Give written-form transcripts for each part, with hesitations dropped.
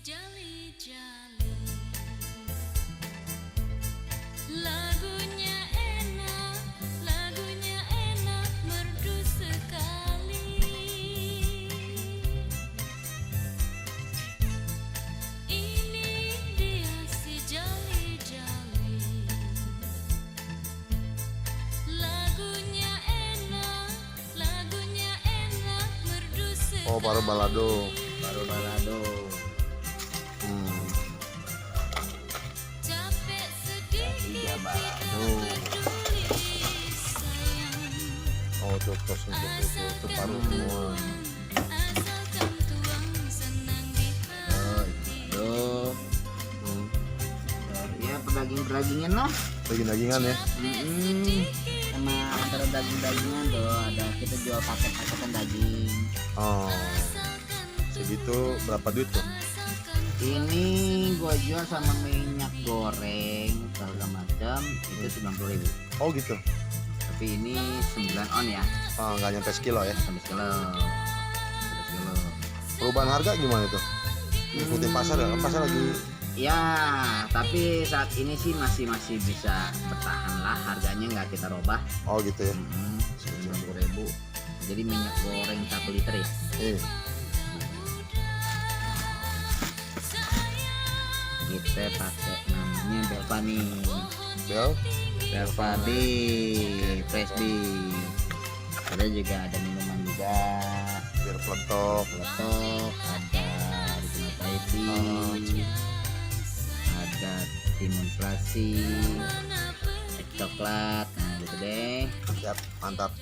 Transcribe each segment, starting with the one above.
Jali-jali, lagunya enak, merdu sekali. Ini dia si jali-jali, lagunya enak, merdu sekali. Oh, baru balado. Baru balado. Capek sedikit Tiga balado. peduli sayang. Oh, itu terus untuk itu paru semua. Asalkan tuang senang di hati. Aduh. Hmm. Ya pedaging-pedagingan loh. Daging-dagingan ya. Sama antara daging-dagingan tuh ada kita jual paket-paketan daging. Oh, segitu berapa duit tuh? Ini gua jual sama minyak goreng segala macam itu 90.000. Oh gitu. Tapi ini 9 on ya, Oh, nggak nyampe sekilo ya. sampai sekilo. Sampai sekilo. Perubahan harga gimana itu? Ikutin pasar ya, kan pasar lagi. Ya, tapi saat ini sih masih bisa bertahan lah, harganya nggak kita robah. Oh gitu ya. 90.000. Jadi minyak goreng 1 liter ya. Kita pakai namanya Belva nih. Bel. Belva B, Fresh B. Ada juga ada minuman juga. Biar peletok. Letok, ada original Thai tea, ada timun selasi, es coklat, nah gitu deh. Siap, mantap.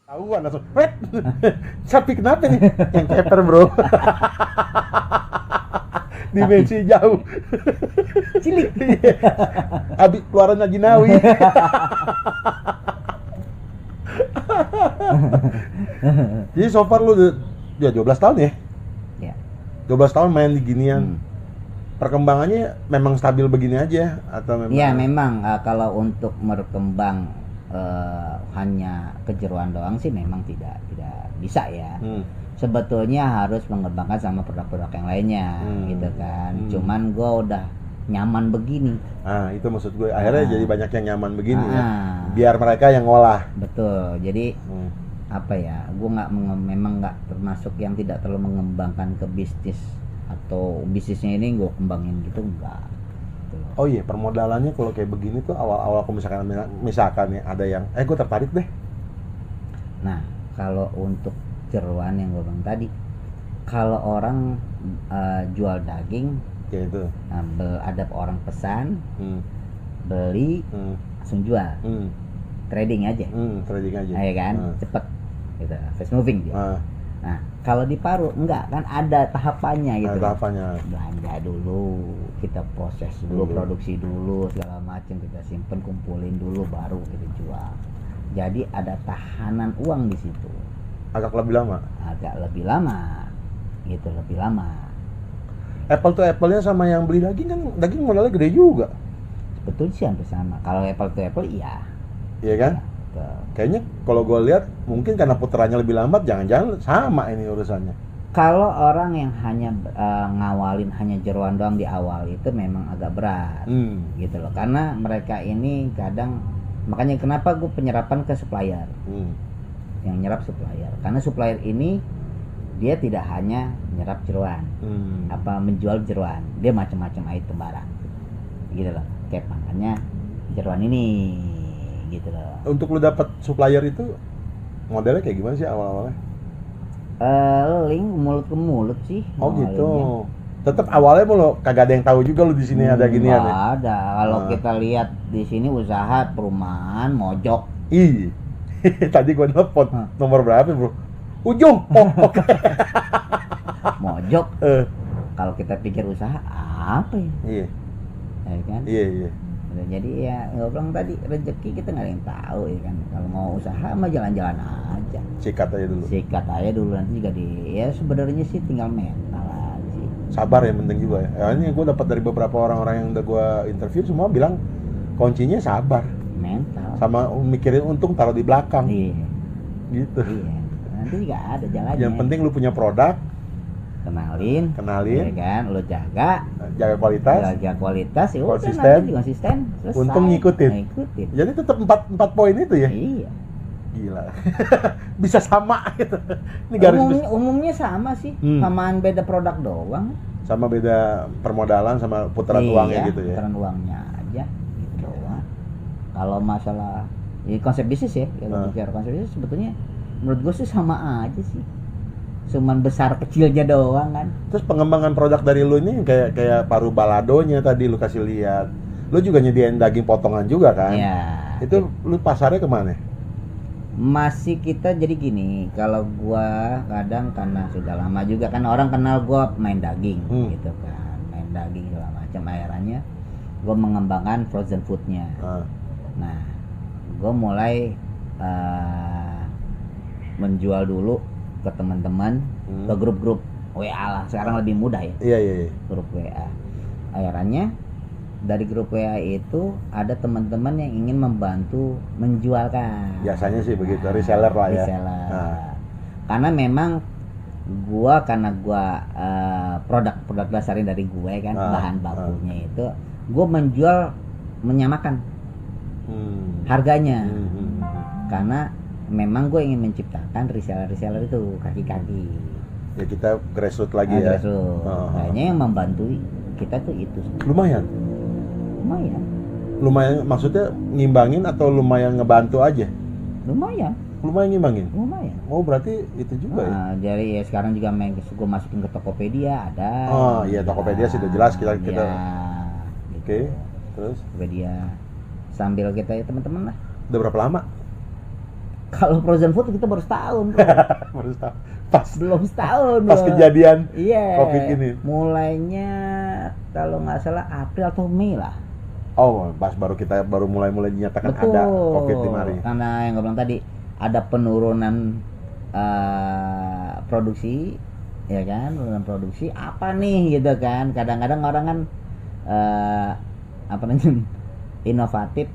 Tahuan langsung. Wet. Sapi kenapa nih? Yang keper, Bro. Dimensi jauh. Cilik. Abi keluaran Najinawi. Jadi so far lu udah 12 tahun ya? Ya. 12 tahun main di ginian. Perkembangannya memang stabil begini aja atau memang? Iya memang kalau untuk berkembang hanya kejeruan doang sih memang tidak bisa ya. Sebetulnya harus mengembangkan sama produk-produk yang lainnya gitu kan. Cuman gue udah nyaman begini. Ah, itu maksud gue. Akhirnya jadi banyak yang nyaman begini ya. Ah. Biar mereka yang ngolah. Betul. Jadi apa ya? Gue memang nggak termasuk yang tidak terlalu mengembangkan ke bisnis atau bisnisnya ini gue kembangin gitu enggak. Gitu. Oh iya, permodalannya kalau kayak begini tuh awal-awal kalau misalkan ya ada yang gue tertarik deh. Nah, kalau untuk jeruan yang gue bilang tadi, kalau orang jual daging, Kayak itu. ada orang pesan, beli, langsung jual, trading aja, Trading aja. ya kan, cepet, gitu, fast moving dia. Nah, kalau di paru enggak kan ada tahapannya gitu. Ada tahapannya. Belanja dulu, kita proses dulu, produksi dulu, segala macam kita simpen, kumpulin dulu, baru kita jual. Jadi ada tahanan uang di situ. Agak lebih lama. Agak lebih lama, gitu lebih lama. Apple to apple-nya sama yang beli daging kan daging modalnya gede juga. Betul sih hampir sama. Kalau apple to apple iya. Iya kan? Betul. Kayaknya kalau gue lihat mungkin karena puterannya lebih lambat, jangan-jangan sama ini urusannya. Kalau orang yang hanya ngawalin hanya jeruan doang di awal itu memang agak berat, gitu loh. Karena mereka ini kadang, makanya kenapa gue penyerapan ke supplier, yang nyerap supplier. Karena supplier ini dia tidak hanya nyerap jeruan, apa menjual jeruan, dia macam-macam item barang, gitu loh. Kayak makanya jeruan ini, gitu loh. Untuk lu dapat supplier itu modelnya kayak gimana sih awal-awalnya? Link mulut ke mulut sih. Oh ngawalinnya. gitu. Tetap awalnya lo kagak ada yang tahu juga lu di sini ada ginian ya. Nggak ada. Kalau kita lihat di sini usaha perumahan mojok. Ih. Tadi gua nelfon nomor berapa, Bro? Ujung. Oh, oke. Mojok. Kalau kita pikir usaha apa ya? Iya. Ya kan? Iya. Jadi ya ngobrol tadi rezeki kita nggak ada yang tahu ya kan. Kalau mau usaha mah jalan-jalan aja. Sikat aja dulu. Sikat aja dulu nanti juga ya sebenarnya sih tinggal mental aja. Sabar yang penting juga ya. Ini gue dapat dari beberapa orang-orang yang udah gue interview semua bilang kuncinya sabar. Mental. Sama mikirin untung taruh di belakang. Iya. Gitu. Iya. Nanti juga ada jalannya. Yang penting lu punya produk, kenalin, Kenalin. ya kan, lo jaga kualitas. ya udah Konsisten. nanti konsisten, selesai. Untung ngikutin. Ngikutin. Jadi tetap 4 poin itu ya. Iya. Gila. Bisa sama gitu. Ini garis besar. Umumnya sama sih, Hmm. samaan beda produk doang. Sama beda permodalan sama putaran Iya, uangnya gitu ya. putaran uangnya aja gitu doang. Kalau masalah konsep bisnis ya, kalau bicara konsep bisnis sebetulnya menurut gue sih sama aja sih. Cuman besar kecilnya doang kan. Terus pengembangan produk dari lu ini kayak paru baladonya tadi lu kasih lihat. Lu juga nyediain daging potongan juga kan? Iya. Itu lu pasarnya kemana? Masih kita jadi gini, kalau gua kadang karena sudah lama juga kan orang kenal gua main daging gitu kan, main daging segala macam, akhirnya gua mengembangkan frozen foodnya. Nah, gua mulai menjual dulu ke teman-teman, ke grup-grup WA lah, sekarang lebih mudah ya. Iya. Grup WA. Akhirnya dari grup WA itu ada teman-teman yang ingin membantu menjualkan. Biasanya sih begitu, reseller lah ya. Reseller. Nah. Karena memang karena gua produk dasarnya dari gue kan, bahan bakunya itu gue menjual menyamakan harganya. Karena memang gue ingin menciptakan reseller itu kaki-kaki. Ya kita grassroots lagi ya. Kayaknya yang membantu kita tuh itu. Lumayan maksudnya ngimbangin atau lumayan ngebantu aja? Lumayan Ngimbangin? lumayan. Oh berarti itu juga ya? Jadi ya sekarang juga gue masukin ke Tokopedia ada. Oh iya, Tokopedia sudah jelas kita. Gitu. Oke. Terus Tokopedia sambil kita ya teman-teman lah. udah berapa lama? Kalau frozen food kita baru setahun bro. Baru setahun. Belum setahun Pas bro. kejadian Iya. COVID ini. Mulainya kalau nggak salah April atau Mei lah. Oh, pas kita baru mulai dinyatakan Betul. ada COVID di mari. Karena yang gue bilang tadi ada penurunan produksi, ya kan? Penurunan produksi apa nih gitu kan? Kadang-kadang orang kan apa namanya inovatif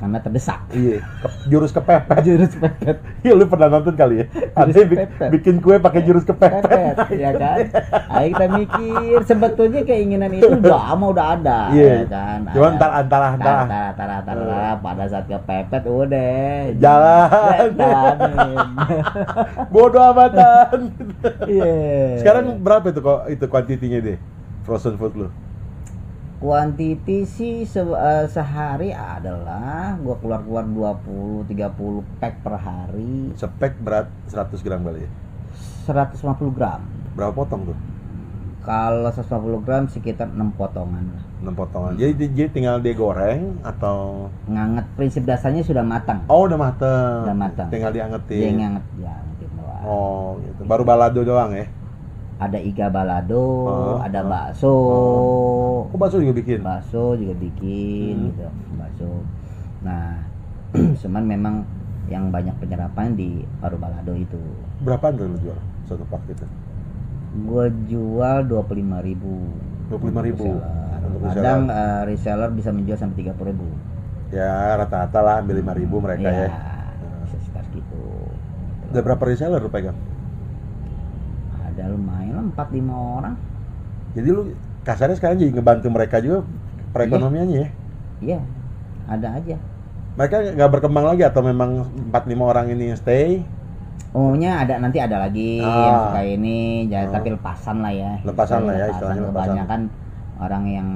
karena terdesak. Iya, jurus kepepet. Jurus pepet. Iya, lu pernah nonton kali ya? Ada yang kepepet. bikin kue pakai jurus kepepet. Ya kan? Ayo kita mikir sebetulnya keinginan itu udah ada, Iya. ya kan? Cuman Ada. antara. Pada saat kepepet udah Jalan. jalanin. Bodoh amatan. Iya. Sekarang berapa itu kuantitinya deh? Frozen food lu? Kuantiti sih sehari adalah gua keluar 20-30 pack per hari, Spek berat 100 gram kali ya? 150 gram. Berapa potong tuh? Kalau 150 gram sekitar 6 potongan lah. 6 potongan. Jadi tinggal digoreng atau Nganget, prinsip dasarnya sudah matang. oh udah mateng. Udah mateng. Tinggal Dia diangetin. ngangetin doang. Oh, gitu. Baru balado doang ya? Ada iga balado, ada bakso. Oh, bakso juga bikin. Bakso juga bikin gitu, bakso. Nah, cuman memang yang banyak penyerapan di paru balado itu. Berapaan tuh lu jual satu pak itu? Gua jual 25.000. 25.000. Untuk Kadang reseller bisa menjual sampai 30.000. Ya rata-rata lah ambil 5.000 mereka ya. Bisa sekitar gitu. Udah berapa reseller lu pegang? Ada lumayan lah 4-5 orang. Jadi lu kasarnya sekarang jadi ngebantu mereka juga perekonomiannya ya? Iya, ada aja. Mereka nggak berkembang lagi atau memang 4-5 orang ini yang stay? Umumnya nanti ada lagi yang suka ini, tapi lepasan lah ya. Lepasan lah ya, istilahnya lepasan. Kebanyakan orang yang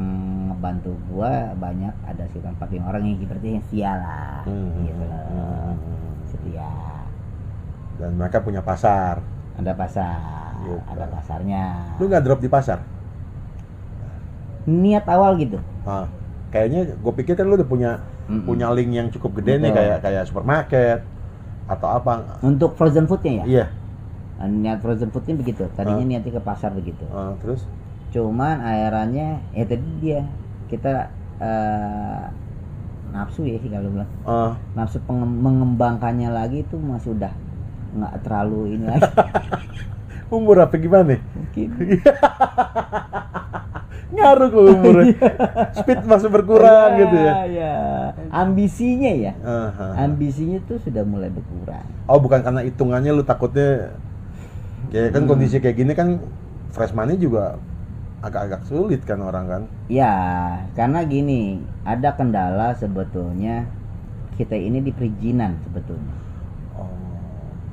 ngebantu gua banyak, ada sekitar 4-5 orang yang berarti yang setia lah, gitu loh. Setia. Dan mereka punya pasar. Ada pasar, Gitu. ada pasarnya. Lu nggak drop di pasar? Niat awal gitu. Kayaknya gue pikir kan lu udah punya link yang cukup gede nih kayak supermarket atau apa? Untuk frozen foodnya ya? Iya. Niat frozen foodnya begitu. Tadinya niatnya ke pasar begitu. Terus? Cuman akhirnya ya tadi dia kita nafsu ya sih kalau bilang. Nafsu mengembangkannya lagi itu masih udah nggak terlalu ini lagi. Umur apa gimana? Mungkin. Ngaruh ke umurnya. Speed masih berkurang gitu ya. Iya. Ambisinya ya. Ambisinya tuh sudah mulai berkurang. Oh, bukan karena hitungannya lu takutnya kayak kan kondisi kayak gini kan fresh money juga agak-agak sulit kan orang kan. Ya, karena gini, ada kendala sebetulnya kita ini di perizinan sebetulnya. Oh,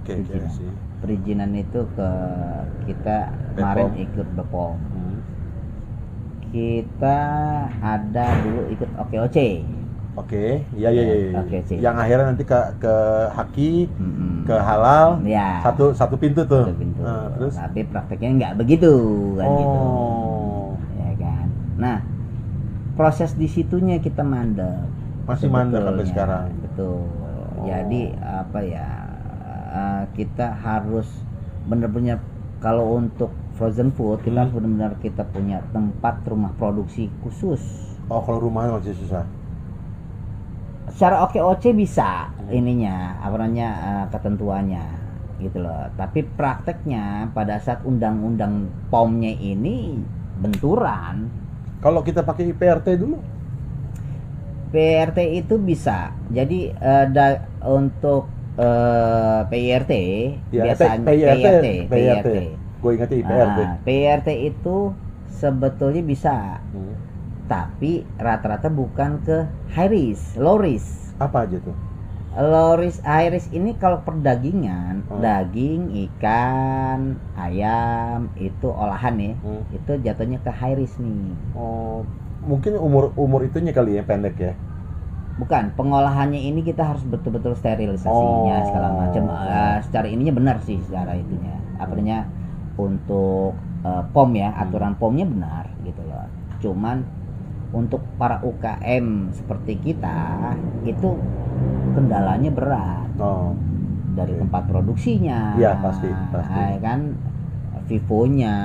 oke Perizinan. sih. Perizinan itu ke kita kemarin BPOM. ikut BPOM. Kita ada dulu ikut OKOC. Oke, iya. Oke, sih. Yang akhirnya nanti ke Haki, Mm-mm. ke Halal, Ya. satu pintu tuh. Satu pintu. Nah, terus Tapi prakteknya nggak begitu kan gitu. oh, Ya kan. Nah, proses di situnya kita mandek. masih mandek sampai Sebetulnya. sekarang. Betul. Oh. Jadi apa ya? Kita harus benar-benar kalau untuk frozen food kita harus benar-benar kita punya tempat rumah produksi khusus. Oh, kalau rumahnya masih susah. Secara OKOC bisa ininya apa namanya ketentuannya gitu loh. Tapi prakteknya pada saat undang-undang POM-nya ini benturan. Kalau kita pakai IPRT dulu, PRT itu bisa. Jadi untuk PIRT ya, biasanya PIRT. Gue ingatnya IPRT. PIRT itu sebetulnya bisa, Hmm. tapi rata-rata bukan ke high risk, low risk. Apa aja tuh? Low risk, high risk ini kalau perdagingan, Hmm. daging, ikan, ayam itu olahan ya, Hmm. itu jatuhnya ke high risk nih. Oh, mungkin umur itunya kali ya pendek ya. Bukan, pengolahannya ini kita harus betul-betul sterilisasinya Oh. segala macam. Secara ininya benar sih secara itunya. Apanya untuk POM ya, aturan POM-nya benar gitu loh. Cuman untuk para UKM seperti kita itu kendalanya berat Oh, dari Oke. tempat produksinya. Iya, pasti. Kan Vivonya,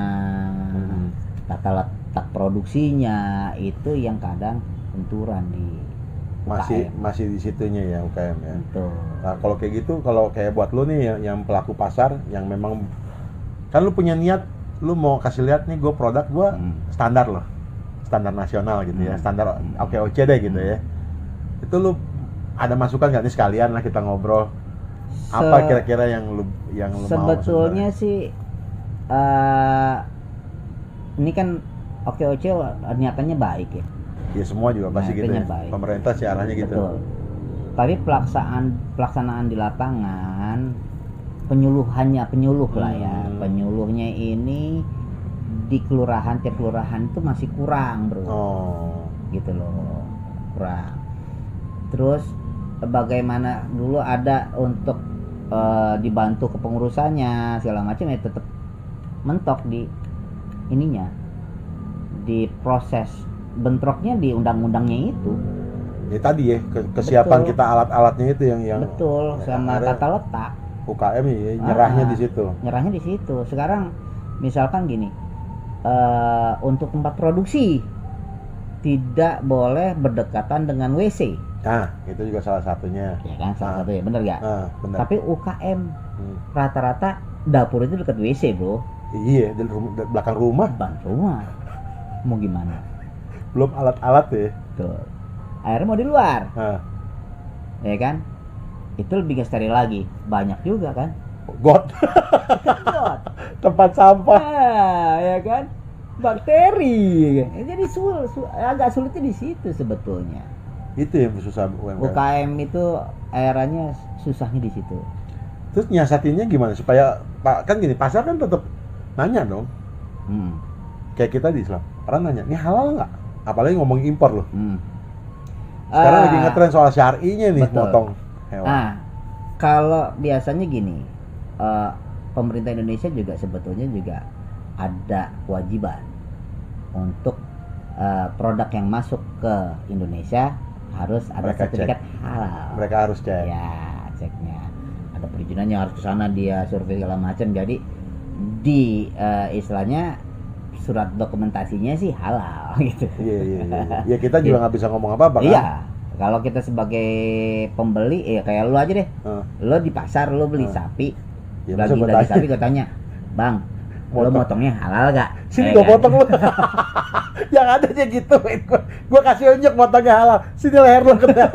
Hmm. tata letak produksinya itu yang kadang benturan di masih di situnya ya UKM ya. Betul. Nah, kalau kayak gitu, kalau kayak buat lu nih yang pelaku pasar yang memang kan lu punya niat, lu mau kasih lihat nih gue produk gue standar loh, standar nasional gitu ya, standar OKOC deh gitu ya. Itu lu ada masukan nggak nih sekalian lah kita ngobrol? Apa kira-kira yang lu mau sebetulnya sebenarnya? sih ini kan OKOC niatannya baik ya. Ya semua juga pasti gitu ya. Niatannya baik. Pemerintah sih arahnya gitu. Betul. Tapi pelaksanaan di lapangan penyuluh lah ya. Penyuluhnya ini di kelurahan, tiap kelurahan itu masih kurang, Bro. Oh. Gitu loh. Kurang. Terus bagaimana dulu ada untuk dibantu kepengurusannya segala macam ya tetap mentok di ininya, di proses bentroknya di undang-undangnya itu. Ya tadi ya kesiapan Betul. kita alat-alatnya itu yang Betul, sama akhirnya tata letak. UKM ya nyerahnya di situ. Nyerahnya di situ. Sekarang misalkan gini, untuk tempat produksi tidak boleh berdekatan dengan WC. Nah, itu juga salah satunya. Ya kan, salah satu ya, bener gak? Benar. Tapi UKM rata-rata dapur itu dekat WC, Bro. Iya, di belakang rumah Depan rumah. Mau gimana? belum alat-alat ya. Tuh. Akhirnya mau di luar. Nah, Ya kan? Itu lebih gak steril lagi. Banyak juga kan? got Got. tempat sampah. Nah, ya kan? Bakteri. Jadi agak sulitnya di situ sebetulnya. Itu yang susah UMKM. UKM itu eranya susahnya di situ. Terus nyiasatinnya gimana supaya kan gini, pasar kan tetap nanya dong. Kayak kita di Islam, orang nanya, "Ini halal nggak?" Apalagi ngomongin impor loh. Sekarang lagi ngetren soal syar'inya nih, betul. motong hewan. Kalau biasanya gini, pemerintah Indonesia juga sebetulnya juga ada kewajiban untuk produk yang masuk ke Indonesia harus ada Mereka sertifikat halal. Mereka harus cek. Ya, ceknya. Ada perizinannya, harus ke sana dia survei segala macam. Jadi di istilahnya surat dokumentasinya sih halal gitu. Iya. Ya kita juga nggak bisa ngomong apa-apa kan. Iya. Kalau kita sebagai pembeli, kayak lu aja deh. Lu di pasar lu beli sapi, Ya, masa daging gua dari tanya. sapi, gue tanya, "Bang, lu motongnya halal gak?" Sini Ya gua kan? potong lu. Yang ada aja gitu. Gua kasih unjuk motongnya halal. Sini leher lu kena.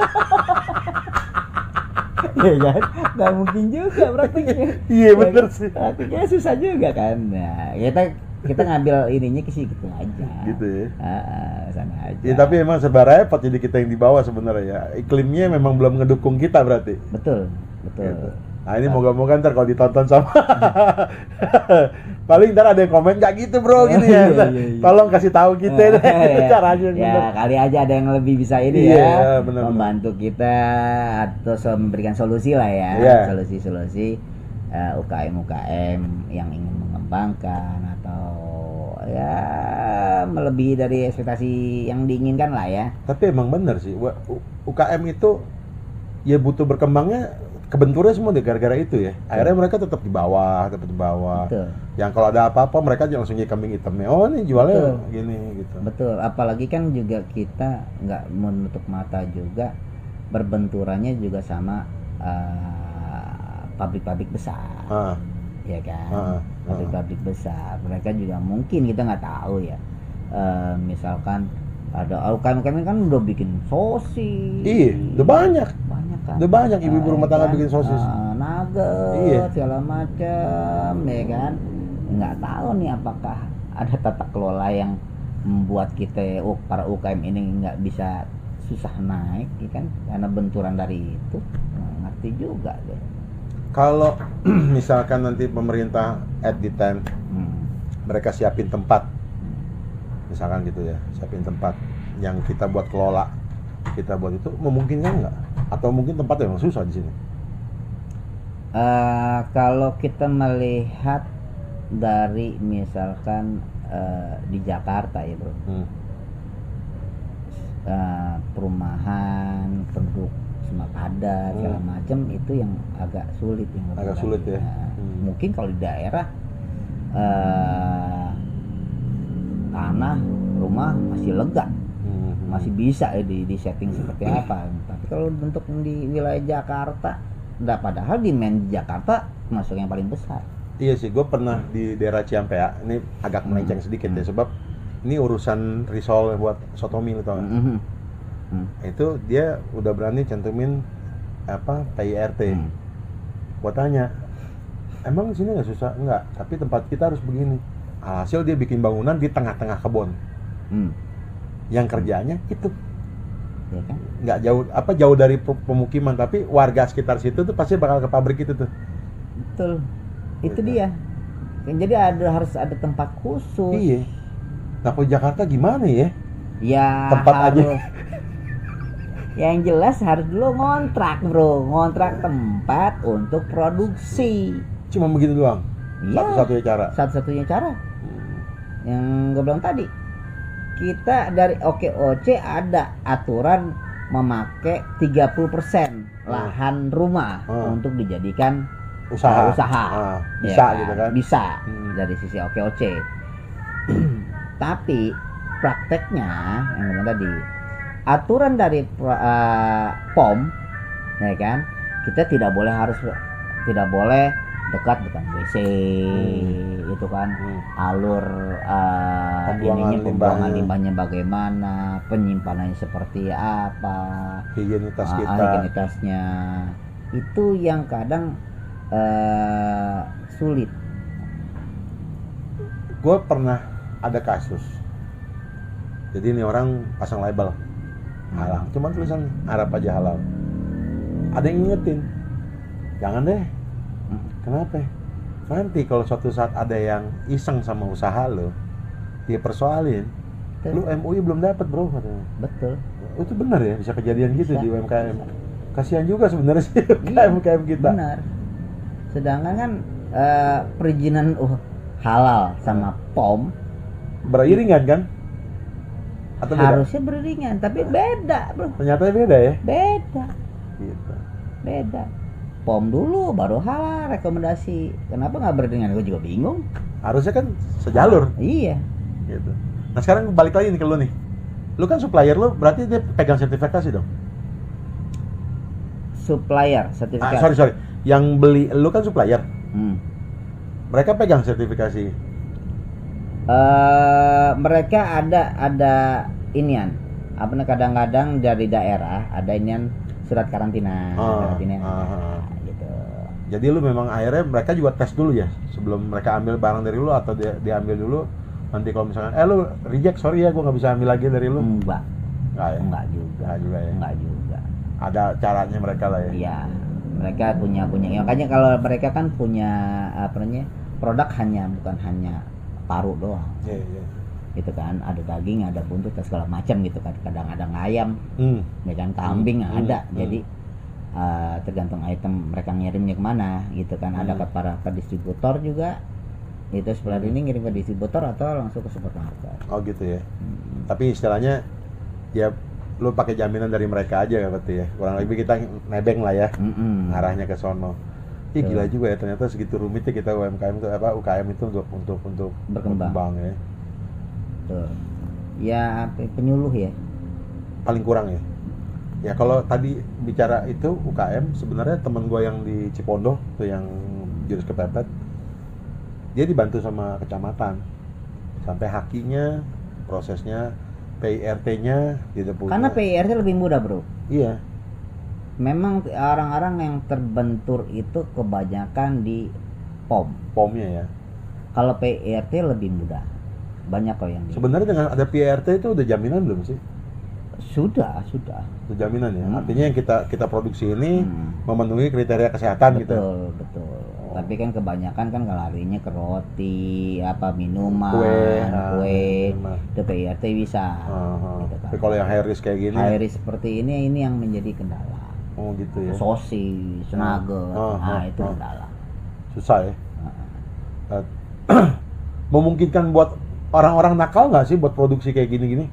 Iya kan? Gak mungkin juga praktiknya. Iya, bener sih. Praktiknya susah juga kan. Nah, kita kita ngambil ininya ke situ aja. Gitu ya. Sana aja. Ya, tapi emang serba repot jadi kita yang di bawah sebenarnya ya. Iklimnya memang belum ngedukung kita berarti. Betul. Gitu. Nah ini moga-moga ntar kalau ditonton sama paling ntar ada yang komen nggak gitu bro gitu ya. Iya. Tolong kasih tahu kita deh caranya Ya bener. kali aja ada yang lebih bisa ini Iya, ya, benar. membantu kita atau memberikan solusi lah ya, Iya. solusi-solusi UKM yang ingin mengembangkan atau ya melebihi dari ekspektasi yang diinginkan lah ya. Tapi emang bener sih UKM itu ya butuh berkembangnya, kebenturnya semua deh gara-gara itu ya. Akhirnya mereka tetap di bawah. Betul. Yang kalau ada apa-apa mereka langsung jadi kambing hitamnya. Oh ini jualnya Betul. gini gitu. Betul, apalagi kan juga kita nggak menutup mata juga berbenturannya juga sama pabrik-pabrik besar, Ah, ya kan? ah. Pabrik-pabrik besar, mereka juga mungkin kita nggak tahu ya. Misalkan ada UKM kan udah bikin sosis. Iya, udah banyak. Kan. Udah banyak ibu-ibu rumah tangga bikin sosis. Nugget, Iya. segala macam, ya kan? Nggak tahu nih apakah ada tata kelola yang membuat kita para UKM ini nggak bisa susah naik, ya kan? Karena benturan dari itu, nggak ngerti juga deh. Kalau misalkan nanti pemerintah at the time mereka siapin tempat, misalkan gitu ya, siapin tempat yang kita buat kelola, kita buat itu memungkinkan nggak? Atau mungkin tempatnya memang susah di sini? Kalau kita melihat dari misalkan di Jakarta ya bro, perumahan, penduduk semua padat segala macam itu yang agak sulit Agak sulit ya. Mungkin kalau di daerah tanah rumah masih lega, masih bisa ya di setting seperti apa. Tapi kalau untuk di wilayah Jakarta, padahal demand di Jakarta masuk yang paling besar. Iya sih, gue pernah di daerah Ciampea. Ini agak melenceng sedikit ya, sebab ini urusan risol buat sotomi, lo tau nggak? Itu dia udah berani cantumin apa PIRT. Gua tanya, emang di sini nggak susah? Enggak, tapi tempat kita harus begini. Alhasil dia bikin bangunan di tengah-tengah kebun. Yang kerjanya itu Ya kan? nggak jauh dari pemukiman, tapi warga sekitar situ tuh pasti bakal ke pabrik itu tuh. Betul. Itu Gitu. dia. Jadi harus ada tempat khusus. Iya. Nah, kalau Jakarta gimana ya? Ya Tempat aja. Yang jelas harus dulu ngontrak bro, ngontrak tempat untuk produksi. Cuma begitu doang. Iya. Satu-satunya cara. Satu-satunya cara. Yang gue bilang tadi, kita dari OKOC ada aturan memakai 30% lahan rumah untuk dijadikan Usaha. Bisa Ya gitu kan? Bisa dari sisi OKOC. Tapi prakteknya yang ngomong tadi, aturan dari POM, ya kan, kita tidak boleh dekat dengan WC, itu kan, alur pembuangan limbahnya bagaimana, penyimpanannya seperti apa, Higienitas kita. higienitasnya, itu yang kadang sulit. Gue pernah ada kasus. Jadi ini orang pasang label halal, cuman tulisan Arab aja halal. Ada yang ngingetin, jangan deh. Kenapa? Nanti kalau suatu saat ada yang iseng sama usaha lo, dia persoalin, lu MUI belum dapat bro katanya. Betul. Itu benar ya, bisa kejadian gitu Bisa. di UMKM. Kasihan juga sebenarnya sih UMKM kita. Benar. Sedangkan kan perizinan halal sama POM Beriringan kan? Atau beda? harusnya beriringan, tapi beda bro. Ternyata beda ya. Beda. Gitu. Beda. POM dulu baru halal rekomendasi. Kenapa nggak beriringan? Gue juga bingung. Harusnya kan sejalur. Iya. Gitu. Nah sekarang balik lagi nih ke lu nih. Lu kan supplier lu, berarti dia pegang sertifikasi dong? Supplier sertifikat. Sorry. Yang beli, lu kan supplier. Hmm. Mereka pegang sertifikasi. Mereka ada inian. Apa kadang-kadang dari daerah ada inian surat karantina. Gitu. Jadi lu memang akhirnya mereka juga tes dulu ya sebelum mereka ambil barang dari lu atau diambil dulu. Nanti kalau misalkan lu reject, sorry ya gua nggak bisa ambil lagi dari lu. Enggak Enggak ya? enggak juga ya. enggak juga. Ada caranya mereka lah ya. Iya, mereka punya ya, makanya kalau mereka kan punya apa namanya produk bukan hanya paru doang, Iya, iya. gitu kan, ada daging, ada buntut, dan segala macam gitu kan, kadang ada ayam, ya kan, kambing ada, jadi tergantung item mereka ngirimnya kemana, gitu kan, ada ke distributor juga, itu sebelah ini ngirim ke distributor atau langsung ke supermarket. Oh gitu ya. Tapi istilahnya ya lu pakai jaminan dari mereka aja ya berarti ya. Kurang lebih kita nebeng lah ya. Arahnya ke sono. Ih gila juga ya ternyata segitu rumitnya kita UMKM itu UKM itu untuk berkembang ya. Tuh. Ya penyuluh ya. Paling kurang ya. Ya kalau tadi bicara itu UKM, sebenarnya teman gue yang di Cipondoh tuh yang jurus kepepet, dia dibantu sama kecamatan sampai hakinya, prosesnya, PIRT-nya gitu punya. Karena PIRT lebih mudah bro. Iya. Memang orang-orang yang terbentur itu kebanyakan di POM-nya ya. Kalau PIRT lebih mudah. Banyak kok yang Sebenarnya dengan ada PIRT itu udah jaminan belum sih? Sudah. Udah jaminan ya. Artinya yang kita produksi ini memenuhi kriteria kesehatan gitu. Betul. Tapi kan kebanyakan kan larinya ke roti, minuman, kue, itu PIRT bisa. Gitu kan. Tapi kalau yang high risk kayak gini, high risk seperti ini yang menjadi kendala. Oh gitu ya. Sosis, nugget, itu kendala. Susah ya. Memungkinkan buat orang-orang nakal nggak sih buat produksi kayak gini-gini?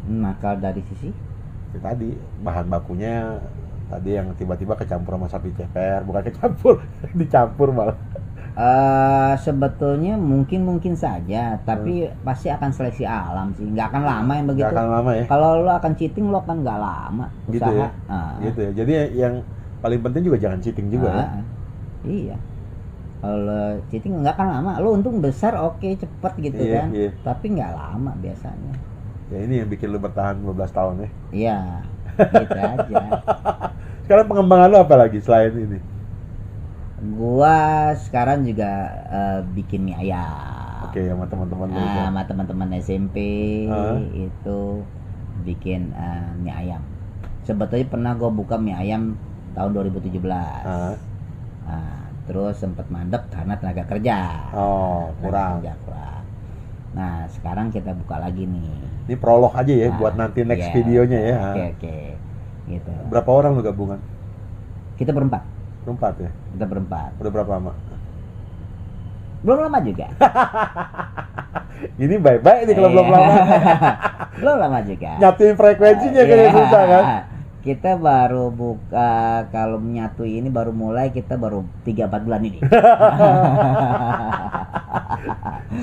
Nakal dari sisi? Ya, tadi bahan bakunya tadi yang tiba-tiba kecampur sama sapi ceper, bukan kecampur, dicampur malah. Sebetulnya mungkin saja, tapi pasti akan seleksi alam sih, nggak akan lama yang begitu. Nggak akan lama ya. Kalau lo akan cheating, lo kan nggak lama usaha. Gitu ya. Gitu ya. Jadi yang paling penting juga jangan cheating juga ya. Iya. Kalau lo cheating nggak akan lama, lo untung besar, oke, cepet gitu kan. Iya. Tapi nggak lama biasanya. Ya ini yang bikin lo bertahan 15 tahun ya. Iya. Gitu aja. Sekarang pengembangan lo apa lagi selain ini? Gua sekarang juga bikin mie ayam. Oke, sama teman-teman lo. Sama teman-teman SMP itu bikin mie ayam. Sebetulnya pernah gua buka mie ayam tahun 2017. Terus sempat mandek karena tenaga kerja. Kurang. Nah, sekarang kita buka lagi nih. Ini prolog aja ya buat nanti next videonya ya. Oke. Gitu. Berapa orang lu gabungan? Kita berempat. Berempat ya? Kita berempat. Udah berapa lama? Belum lama juga. Ini baik-baik nih kalau belum lama. Belum lama juga. Nyatuin frekuensinya kayak susah kan? Kita baru buka, kalau menyatui ini baru mulai, kita baru 3-4 bulan ini.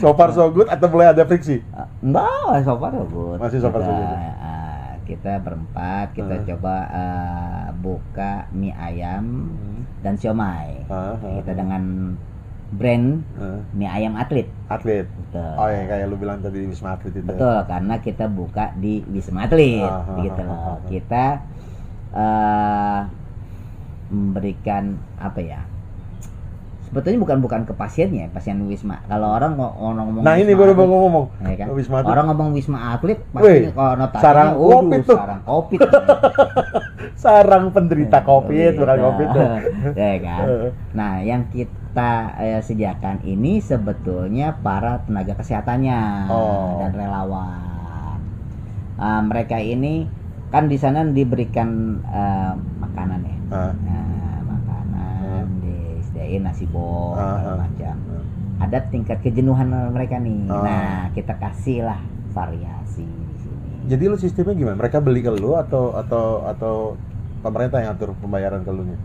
So far so good atau mulai ada friksi? Enggak, so far so good. Masih so far so good. Kita berempat, kita coba buka mie ayam dan siomay. Kita dengan brand mie ayam atlet. Betul. Oh ya, kayak lu bilang tadi Wisma Atlet itu. Betul, karena kita buka di Wisma Atlet, gitu loh. Kita memberikan apa ya? Sebetulnya bukan ke pasiennya, pasien Wisma. Kalau orang ngomong nah Wisma ini baru Atlet, mau ngomong ya kan? Wisma Atlet. Orang ngomong Wisma Atlet pasti konotasinya sarang COVID tuh. sarang COVID. Sarang penderita COVID, bukan COVID tuh. Ya kan? Nah, yang kita sediakan ini sebetulnya para tenaga kesehatannya dan relawan. Mereka ini kan di sana diberikan makanan ya. Nasi bol macam. Ada tingkat kejenuhan mereka nih. Nah, kita kasih lah variasi di sini. Jadi lu sistemnya gimana? Mereka beli ke lu atau pemerintah yang atur pembayaran ke lu nya?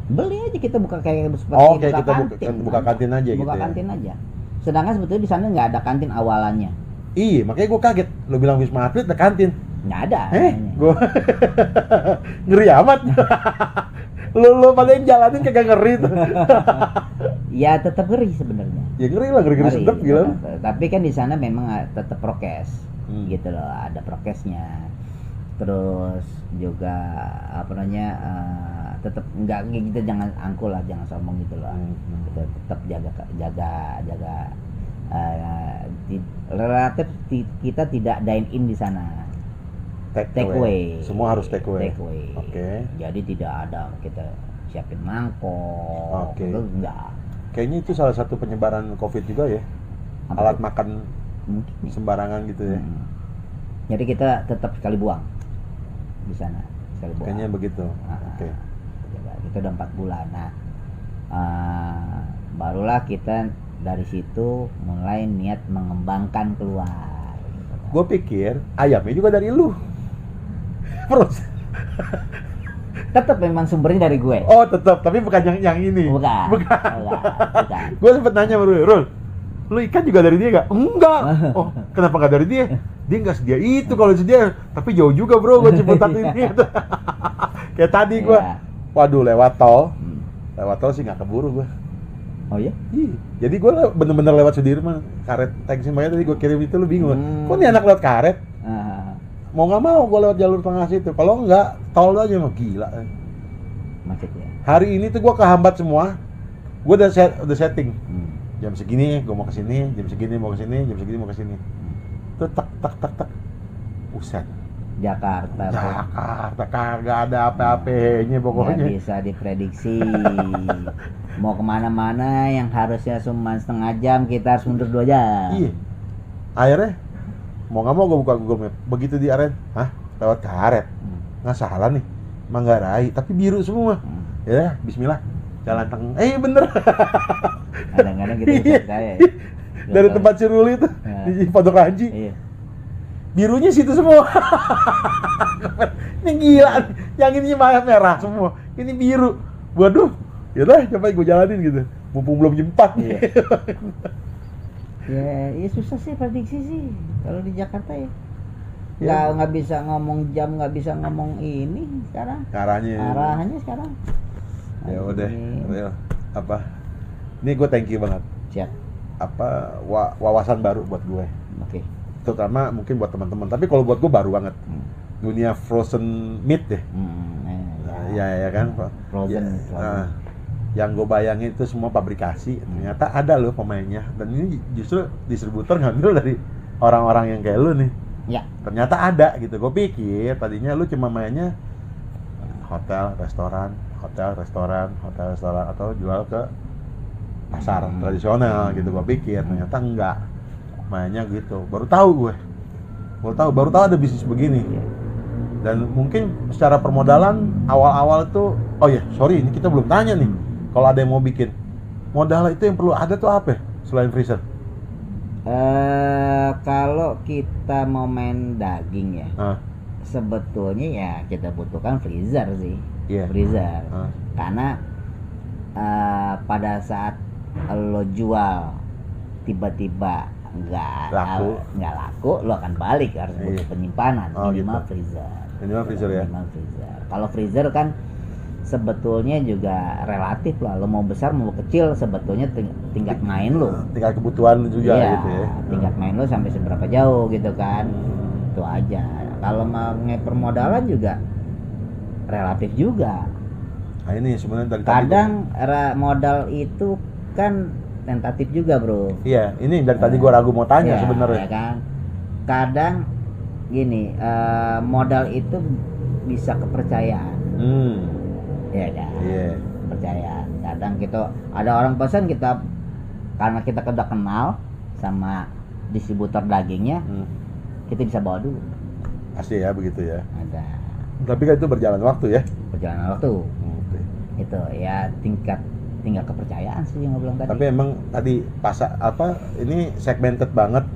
Beli aja, kita buka kayak seperti kita buka kantin aja gitu. Buka kantin aja. Sedangkan sebetulnya di sana nggak ada kantin awalannya. Iya, makanya gue kaget. Lu bilang Wisma Atlet ada kantin. Nggak ada. Gue ngeri amat. Lu pada yang jalanin kagak ngeri tuh. Ya tetap ngeri sebenarnya. Ya ngeri lah, ngeri sedap gila. Tapi kan di sana memang tetap prokes, gitu loh, ada prokesnya. terus juga apa namanya tetap enggak kita jangan angkul lah, jangan sombong gitu loh. Kita tetap jaga relatif kita tidak dine in di sana, take away. Semua harus take away. Oke. Jadi tidak ada kita siapin mangkok. Oke. Itu enggak. Kayaknya itu salah satu penyebaran COVID juga ya. Apa Alat itu? makan Mungkin. sembarangan gitu ya. Jadi kita tetap sekali buang di sana, sekali buang. Kayaknya begitu. Oke. Itu udah 4 bulan. Nah, barulah kita dari situ mulai niat mengembangkan keluar. Gue pikir ayamnya juga dari lu. Terus. Tetap memang sumbernya dari gue. Oh tetap, tapi bukan yang ini. Bukan. Bukan. Bukan. Gue sempet nanya sama Rul, lu ikan juga dari dia gak? Enggak. Oh kenapa gak dari dia? Dia nggak sedia itu kalau sedia, tapi jauh juga bro, gue Ciputat ini. Kayak tadi gue, Iya. waduh lewat tol sih nggak keburu gue. Oh iya? Ih, jadi gue bener-bener lewat Sudirman, karet tagsin banyak tadi gue kirim itu lu bingung. Kok nih anak lewat karet? Mau nggak mau gue lewat jalur tengah situ. Kalau enggak, tol aja mah gila. Macet ya. Hari ini tuh gue kehambat semua. Gue udah setting. Jam segini gue mau kesini, jam segini mau kesini, jam segini mau kesini. Tuh tak. Buset. Jakarta. Kagak ada apa-apanya pokoknya. Nggak bisa diprediksi. Mau kemana-mana yang harusnya cuma setengah jam kita harus mundur 2 jam. Iya. Akhirnya mau nggak mau gue buka Google Map. Begitu di aren, lewat karet. Nggak salah nih, Manggarai, tapi biru semua. Ya, Bismillah, jalan tengah. Bener. Kadang-kadang kita bisa percaya. Dari tempat Ciruli itu di Pondok Ranji. Iya. Birunya situ semua. Ini gila nih. Yang ini merah semua. Ini biru. Waduh. Yaudah, coba gue jalanin gitu. Mumpung belum jam 4. Iya. Ya susah sih prediksi sih kalau di Jakarta ya. Nggak bisa ngomong jam, nggak bisa ngomong ini sekarang. Arahannya sekarang. Ya udah. Real. Apa? Ini gue thank you banget. Siap. Apa wawasan baru buat gue. Oke. Terutama mungkin buat teman-teman. Tapi kalau buat gue baru banget. Dunia frozen meat deh. Ya kan. Frozen. Yang gue bayangin itu semua pabrikasi. Ternyata ada loh pemainnya. Dan ini justru distributor ngambil dari orang-orang yang kayak lu nih. Ya. Ternyata ada gitu. Gue pikir tadinya lu cuma mainnya hotel, restoran atau jual ke pasar tradisional gitu. Gue pikir ternyata enggak. Mainnya gitu. Baru tahu ada bisnis begini. Dan mungkin secara permodalan awal-awal itu, ini kita belum tanya nih. Kalau ada yang mau bikin modal itu yang perlu ada tuh apa selain freezer? Kalau kita mau main daging ya, sebetulnya ya kita butuhkan freezer sih. Freezer. Karena pada saat lo jual tiba-tiba nggak laku, lo akan balik, harus butuh penyimpanan minimal gitu. freezer ya. Kalau freezer kan sebetulnya juga relatif lah, lo mau besar mau kecil sebetulnya tingkat main lo, tingkat kebutuhan juga gitu ya. Tingkat main lo sampai seberapa jauh gitu kan. Itu aja. Kalau mau permodalan juga relatif juga. Nah ini sebenarnya dari kadang modal itu kan tentatif juga bro. Iya, ini dari tadi gua ragu mau tanya sebenarnya. Ya kan. Kadang gini, modal itu bisa kepercayaan. Ya kan. Kepercayaan. Kadang kita ada orang pesan kita, karena kita udah kenal sama distributor dagingnya, kita bisa bawa dulu. Pasti ya begitu ya. Ada. Tapi kan itu berjalan waktu ya. Berjalan waktu. Itu ya tingkat kepercayaan sih yang gue bilang tadi. Tapi emang tadi ini segmented banget.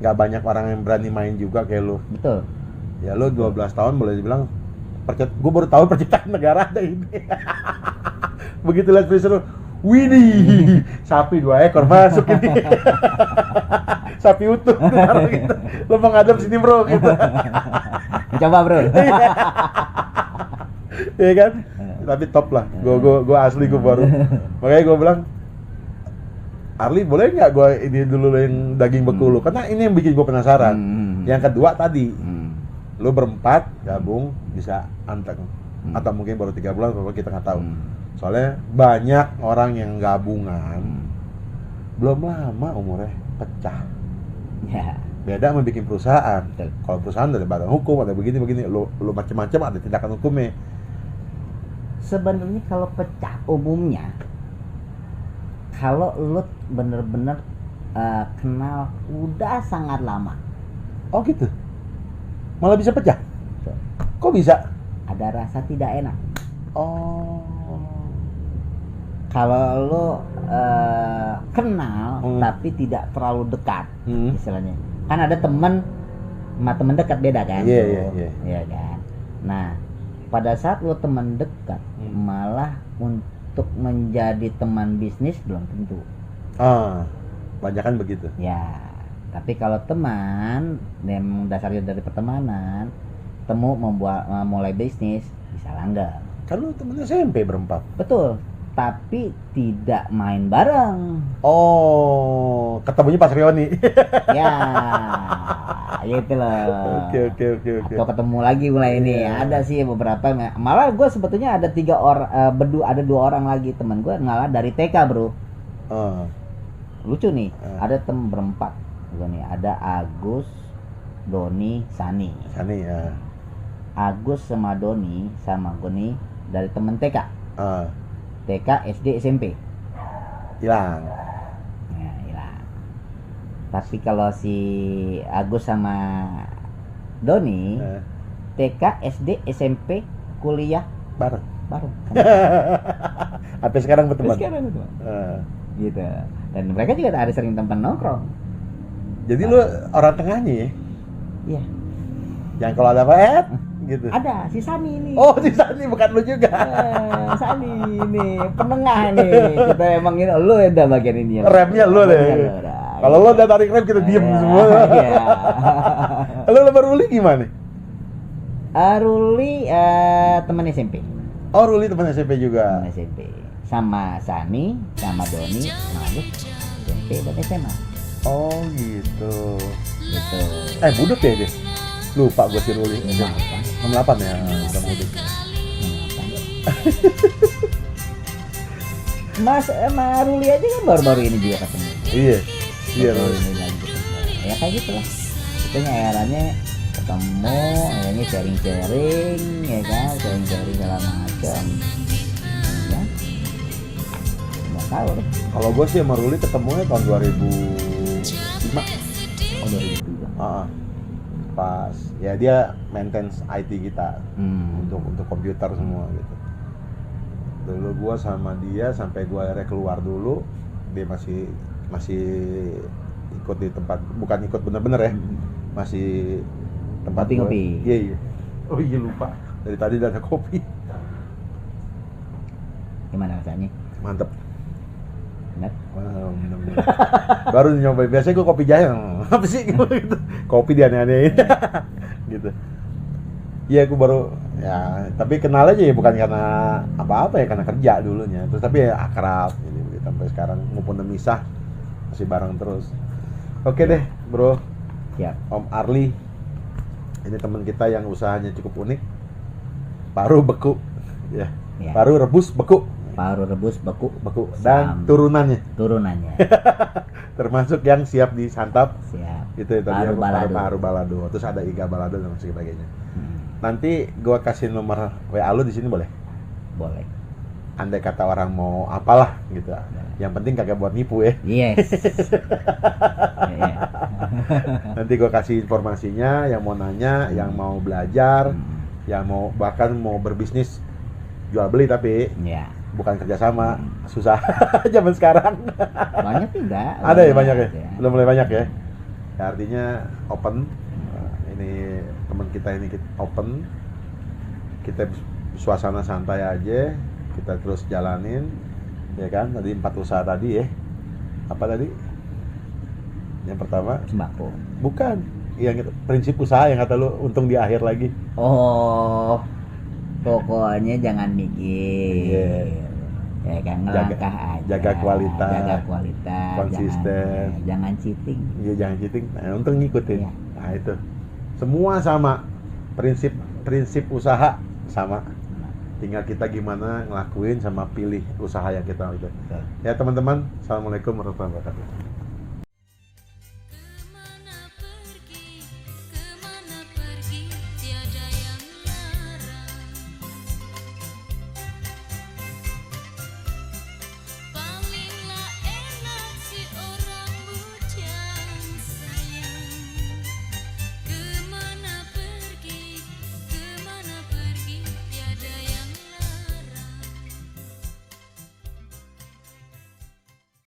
Nggak banyak orang yang berani main juga kayak lu. Betul. Ya lu 12 tahun boleh dibilang gue baru tahu percetakan negara ada ini. Begitu lihat freezer, widih, sapi 2 ekor masuk ini. Sapi utuh taruh gitu. Lu mau ngadep sini bro gitu. Coba bro. Iya kan? Tapi top lah. Gue asli gue baru. Makanya gue bilang, Arli boleh nggak gue ini dulu yang daging beku lu? Karena ini yang bikin gue penasaran. Yang kedua tadi, Lu berempat gabung bisa anteng. Atau mungkin baru 3 bulan, kalau kita nggak tahu. Soalnya banyak orang yang gabungan belum lama umurnya pecah. Ya. Beda sama bikin perusahaan. Betul. Kalau perusahaan ada badan hukum, ada begini, lu macam-macam, ada tindakan hukumnya. Sebenarnya kalau pecah umumnya, kalau lu bener-bener kenal udah sangat lama, Oh gitu? Malah bisa pecah? Betul. Kok bisa? ada rasa tidak enak. Oh. Kalau lu kenal tapi tidak terlalu dekat, Hmm. istilahnya. Kan ada teman sama teman dekat beda kan? Iya. Iya kan. Nah, pada saat lu teman dekat, malah untuk menjadi teman bisnis belum tentu. Ah, banyak kan begitu. Ya, tapi kalau teman yang dasarnya dari pertemanan, temu mulai bisnis bisa langgeng. Kan lu temen SMP berempat. Betul. Tapi tidak main bareng. Oh, ketemunya pas reuni. Ya, gitu loh. Oke. Atau ketemu lagi mulai ini. Iya. Ada sih beberapa. Malah gue sebetulnya ada 3 orang, ada 2 orang lagi teman gue ngalah dari TK bro. Ah, Lucu nih. Ada temen berempat. Gue nih ada Agus, Doni, Sani. Sani ya. Agus sama Doni sama gue nih dari temen TK. Ah, TK, SD, SMP. hilang. Ya, hilang. Tapi kalau si Agus sama Doni, TK, SD, SMP, kuliah Bareng. bareng. Sampai sekarang berteman. Sekarang itu. Ah. Gitu. Dan mereka juga ada sering tempat nongkrong. Jadi lu orang tengahnya ya? Iya. Yang kalau ada apa gitu. Ada si Sani ini. Oh, si Sani bukan lu juga. Sani ini penengah nih. Kita emang ini lu udah bagian ini ya. Remnya lu deh. Kalau lu udah tarik rem kita diem semua. Iya. Lu lebar Ruli gimana? Ruli teman SMP. Oh, Ruli teman SMP juga. Teman SMP. Sama Sani, sama Doni, sama Agus. SMP dan SMA. Oh, gitu. Gitu. Budek ya dia? Lupa gue si Ruli. 68 ya, udah budek. Mas Ruli aja kan baru-baru ini juga ketemu. Iya. Iya, Baru Ruli. ini lagi ketemu. Ya kayak gitu lah. Itu akhirnya ketemu, akhirnya sharing-sharing, ya kan, sharing-sharing segala macam. Ya, nggak tahu deh. Kalau gue sih sama Ruli ketemunya tahun 2005. Oh 2003. Pas ya dia maintenance IT kita untuk komputer semua gitu. Dulu gua sama dia sampai gua akhirnya keluar dulu, dia masih ikut di tempat, bukan ikut bener-bener ya, masih tempat Ngopi-ngopi. Iya. Oh iya lupa, dari tadi udah ada kopi. Gimana rasanya? Mantep. Benar? Wow, bener-bener. Baru nyobain, biasanya gue kopi jahe, apa sih gitu. Kopi dia aneh-anehin gitu. Iya, gue baru ya, tapi kenal aja ya, bukan karena apa-apa ya, karena kerja dulunya. Terus tapi ya akrab gitu, sampai sekarang maupun udah misah masih bareng terus. Oke deh, bro. Siap. Om Arli. Ini teman kita yang usahanya cukup unik. Paru beku. Ya. Ya. Paru rebus beku. Paru rebus beku Dan turunannya. turunannya. Termasuk yang siap disantap. Siap. Itu tadi Paru balado. balado. Terus ada iga balado dan sebagainya. Nanti gua kasih nomor WA lu di sini boleh? Boleh. Andai kata orang mau apalah gitu. Yang penting kagak buat nipu ya. Yes. Iya. Nanti gua kasih informasinya, yang mau nanya, yang mau belajar, yang mau bahkan mau berbisnis jual beli tapi Ya. bukan kerjasama, susah zaman sekarang. Banyak tidak? Ada ya banyak ya? Ya. Udah mulai banyak ya? Ya artinya open. Ini teman kita ini open. Kita suasana santai aja, kita terus jalanin, ya kan? Tadi 4 usaha tadi ya. Apa tadi? Yang pertama Sembako. bukan, yang prinsip usaha yang kata lu untung di akhir lagi. Oh, pokoknya jangan mikir. Iya. Ya kan, ngelangkah aja. jaga kualitas. Jaga kualitas. Konsisten. Jangan cheating. Iya jangan cheating. Nah, untung ngikutin. Iya. Nah itu semua sama. prinsip usaha sama, tinggal kita gimana ngelakuin sama pilih usaha yang kita itu. Betul. Ya teman-teman, assalamualaikum warahmatullahi wabarakatuh.